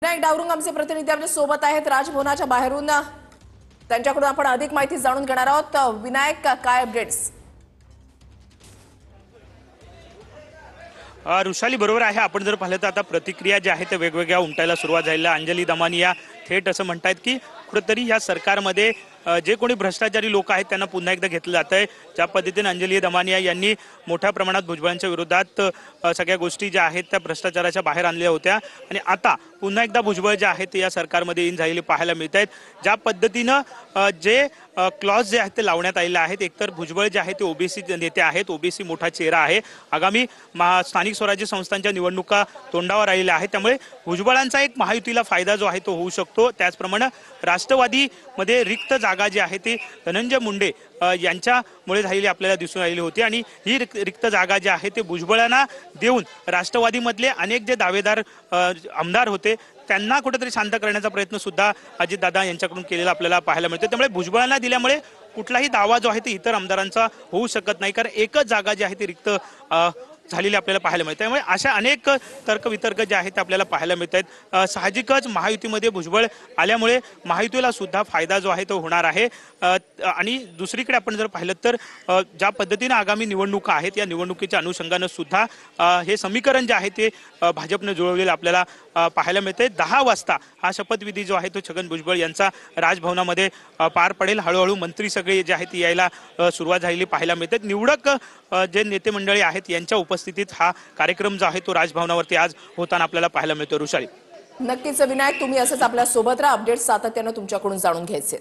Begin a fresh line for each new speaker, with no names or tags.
विनायक डावरुंग आमचे प्रतिनिधी आपल्या सोबत आहेत राजभवनाच्या बाहेरून त्यांच्याकडून आपण अधिक माहिती जाणून घेणार आहोत। विनायक, काय अपडेट्स?
रुशाली बरोबर आहे। आपण जर पाहिलं तर आता प्रतिक्रिया ज्या आहेत त्या वेगवेगळ्या उमटायला सुरुवात झाली आहे। अंजली दमानिया थेट असं म्हणतात की कुठेतरी या सरकारमध्ये जे कोणी भ्रष्टाचारी लोक आहेत त्यांना पुन्हा एकदा घेतलं जात आहे। ज्या पद्धतीने अंजली दमानिया यांनी मोठ्या प्रमाणात भुजबळांच्या विरोधात सगळ्या गोष्टी ज्या आहेत त्या भ्रष्टाचाराच्या बाहेर आणल्या होत्या आणि आता पुन्हा एकदा भुजबळ जे आहेत ते या सरकारमध्ये इन झालेले पाहायला मिळत आहेत। ज्या पद्धतीनं जे क्लॉज जे आहेत ते लावण्यात आलेले आहेत, एकतर भुजबळ जे आहे ते ओबीसी नेते आहेत, ओबीसी मोठा चेहरा आहे, आगामी स्थानिक स्वराज्य संस्थांच्या निवडणुका तोंडावर आलेल्या आहेत, त्यामुळे भुजबळांचा एक महायुतीला फायदा जो आहे तो होऊ शकतो। त्याचप्रमाणे राष्ट्रवादीमध्ये रिक्त जागा जी आहे ती धनंजय मुंडे यांच्यामुळे झालेली आपल्याला दिसून आलेली होती आणि ही रिक्त जागा जी आहे ते भुजबळांना देऊन राष्ट्रवादीमधले अनेक जे दावेदार आमदार होते त्यांना कुठेतरी शांत करण्याचा प्रयत्न सुद्धा अजितदादा यांच्याकडून केलेला आपल्याला पाहायला मिळतो। त्यामुळे भुजबळांना दिल्यामुळे कुठलाही दावा जो आहे ते इतर आमदारांचा होऊ शकत नाही, कारण एकच जागा जी आहे ती रिक्त झालेली आपल्याला पाहायला मिळते। त्यामुळे अशा अनेक तर्कवितर्क जे आहेत ते आपल्याला पाहायला मिळत आहेत। साहजिकच महायुतीमध्ये भुजबळ आल्यामुळे महायुतीला सुद्धा फायदा जो आहे तो होणार आहे। आणि दुसरीकडे आपण जर पाहिलं तर ज्या पद्धतीने आगामी निवडणुका आहेत या निवडणुकीच्या अनुषंगानं सुद्धा हे समीकरण जे आहे ते भाजपने जुळवलेलं आपल्याला पाहायला मिळते। 10 वाजता हा शपथविधी जो आहे तो छगन भुजबळ यांचा राजभवनामध्ये पार पडेल। हळूहळू मंत्री सगळे जे आहेत यायला सुरुवात झालेली पाहायला मिळते। निवडक जे नेते मंडळी आहेत यांच्या उपस्थितीत हा कार्यक्रम जो आहे तो राजभवनावरती आज होताना आपल्याला पाहायला मिळतो। रुशाली,
नक्कीच विनायक, तुम्ही असंच आपल्या सोबत राहा। अपडेट्स सातत्याने तुमच्याकडून जाणून घ्यायचे।